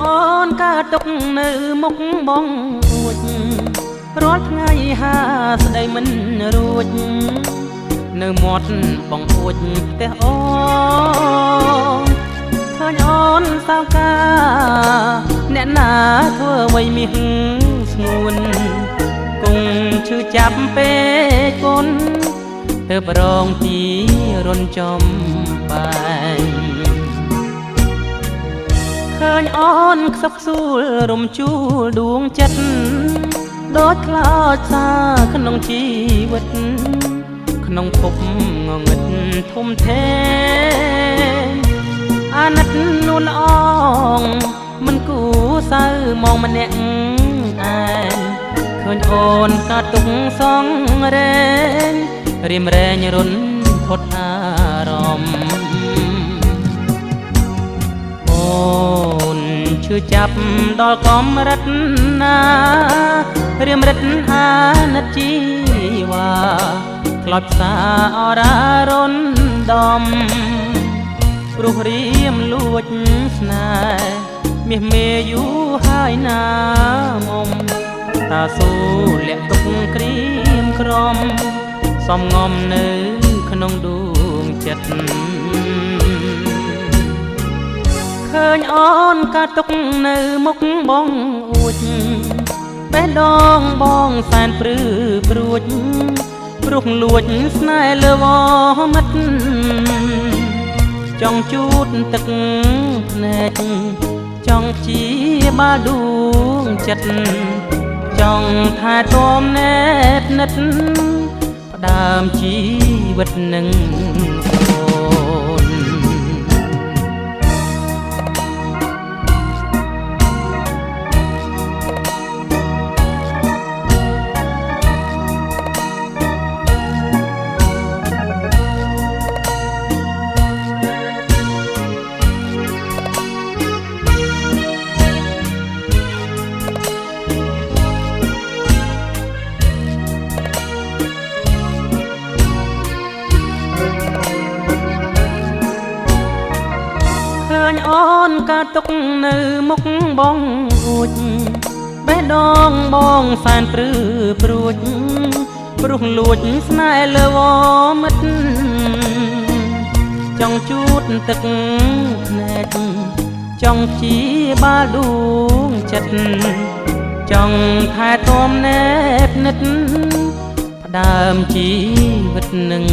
អូនកើតទុកនៅមុខបងអួចរាល់ថ្ងៃហាស្ដីមិនរួចនៅមាត់បងអួចផ្ទះអូនឃើញអូនសៅកាអ្នកណាធ្វើអ្វីមាសស្ងួនគង់ឈឺចាប់ពេកគុនទើបរងទីរន់ចំបែងឃើញអូនខ្សឹកខ្សួលរំជួលដួងចិត្តដូចខ្លោចសាក្នុងជីវិតក្នុងភពងងឹតធំធេងអាណិតនួនអងមិនគួរសៅមងម្នាក់ឯងឃើញអូនកើតទុកសងរែងរៀមរែងរុនផុតអារម្មណ៍អូនឈឺចាប់ដល់កំរិតណារៀមរិតអាណិតជីវ៉ាក្លោចផ្សាអរារុនដំព្រោះរៀមលួចស្នេហ៍មាសមេយូរហើយណាមុំតាស៊ូលាក់ទុកក្រៀមក្រំសំងំនៅក្នុងដួងចិត្តឃើញអូនកើតទុកនៅមុខបងអួចបេះដូងបងសែនព្រឺព្រួចព្រោះលួចស្នេហ៍លើវមិត្តចង់ជូតទឹកភ្នែកចង់ជាបាដួងចិត្តចង់ថែទាំណែបនិតផ្ដើមជីវិតនឹងអូនអូនកើតទុកនៅមុខបងអួចបេះដូងបងសែនព្រឺព្រួចព្រោះលួចស្នេហ៍លើវមិត្តចង់ជូតទឹកភ្នែកចង់ជាបាដួងចិត្តចង់ថែទាំណែបនិតផ្ដើមជីវិតនឹង